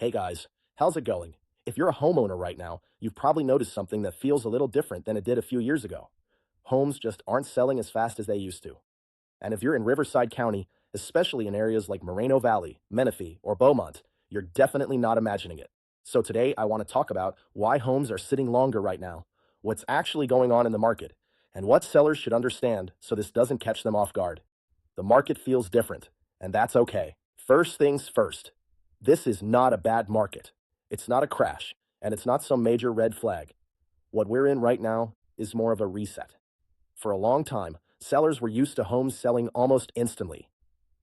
Hey guys, how's it going? If you're a homeowner right now, you've probably noticed something that feels a little different than it did a few years ago. Homes just aren't selling as fast as they used to. And if you're in Riverside County, especially in areas like Moreno Valley, Menifee, or Beaumont, you're definitely not imagining it. So today I want to talk about why homes are sitting longer right now, what's actually going on in the market, and what sellers should understand so this doesn't catch them off guard. The market feels different, and that's okay. First things first. This is not a bad market. It's not a crash, and it's not some major red flag. What we're in right now is more of a reset. For a long time, sellers were used to homes selling almost instantly.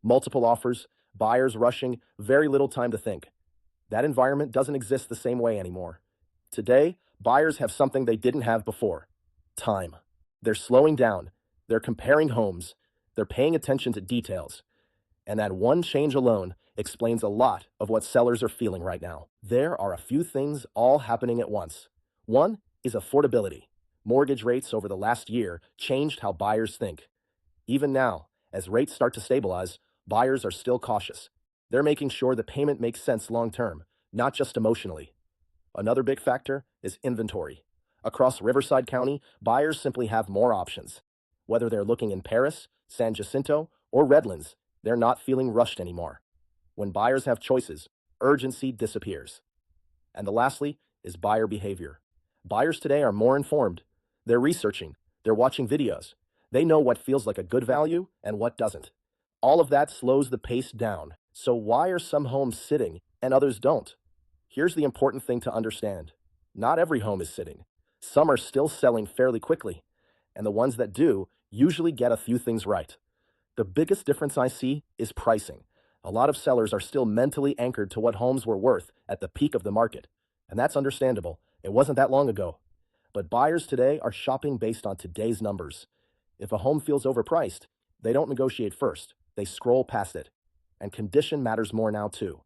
Multiple offers, buyers rushing, very little time to think. That environment doesn't exist the same way anymore. Today, buyers have something they didn't have before: time. They're slowing down, they're comparing homes, they're paying attention to details. And that one change alone explains a lot of what sellers are feeling right now. There are a few things all happening at once. One is affordability. Mortgage rates over the last year changed how buyers think. Even now, as rates start to stabilize, buyers are still cautious. They're making sure the payment makes sense long term, not just emotionally. Another big factor is inventory. Across Riverside County, buyers simply have more options. Whether they're looking in Paris, San Jacinto, or Redlands, they're not feeling rushed anymore. When buyers have choices, urgency disappears. And the lastly is buyer behavior. Buyers today are more informed. They're researching, they're watching videos. They know what feels like a good value and what doesn't. All of that slows the pace down. So why are some homes sitting and others don't? Here's the important thing to understand. Not every home is sitting. Some are still selling fairly quickly, and the ones that do usually get a few things right. The biggest difference I see is pricing. A lot of sellers are still mentally anchored to what homes were worth at the peak of the market, and that's understandable. It wasn't that long ago. But buyers today are shopping based on today's numbers. If a home feels overpriced, they don't negotiate first. They scroll past it. And condition matters more now too.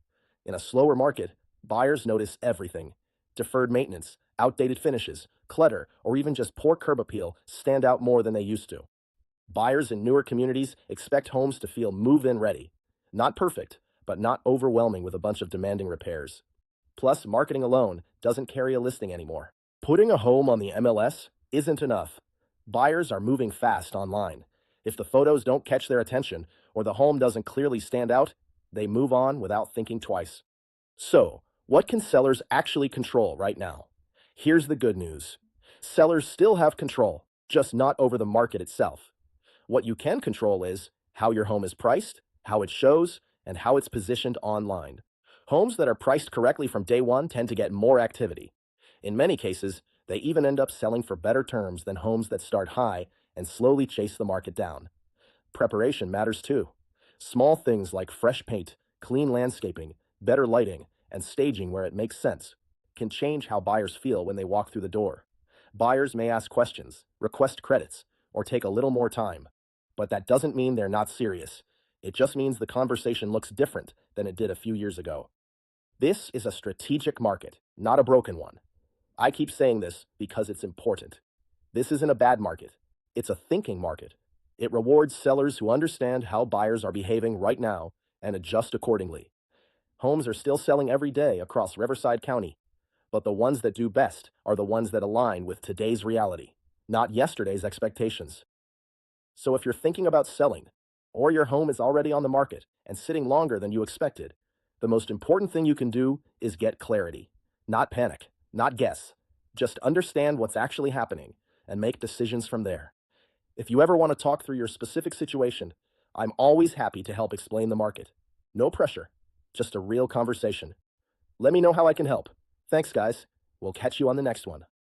In a slower market, buyers notice everything. Deferred maintenance, outdated finishes, clutter, or even just poor curb appeal stand out more than they used to. Buyers in newer communities expect homes to feel move-in ready. Not perfect, but not overwhelming with a bunch of demanding repairs. Plus, marketing alone doesn't carry a listing anymore. Putting a home on the MLS isn't enough. Buyers are moving fast online. If the photos don't catch their attention or the home doesn't clearly stand out, they move on without thinking twice. So, what can sellers actually control right now? Here's the good news. Sellers still have control, just not over the market itself. What you can control is how your home is priced, how it shows, and how it's positioned online. Homes that are priced correctly from day one tend to get more activity. In many cases, they even end up selling for better terms than homes that start high and slowly chase the market down. Preparation matters too. Small things like fresh paint, clean landscaping, better lighting, and staging where it makes sense can change how buyers feel when they walk through the door. Buyers may ask questions, request credits, or take a little more time. But that doesn't mean they're not serious. It just means the conversation looks different than it did a few years ago. This is a strategic market, not a broken one. I keep saying this because it's important. This isn't a bad market. It's a thinking market. It rewards sellers who understand how buyers are behaving right now and adjust accordingly. Homes are still selling every day across Riverside County, but the ones that do best are the ones that align with today's reality, not yesterday's expectations. So if you're thinking about selling, or your home is already on the market and sitting longer than you expected, the most important thing you can do is get clarity. Not panic, not guess. Just understand what's actually happening and make decisions from there. If you ever want to talk through your specific situation, I'm always happy to help explain the market. No pressure, just a real conversation. Let me know how I can help. Thanks, guys. We'll catch you on the next one.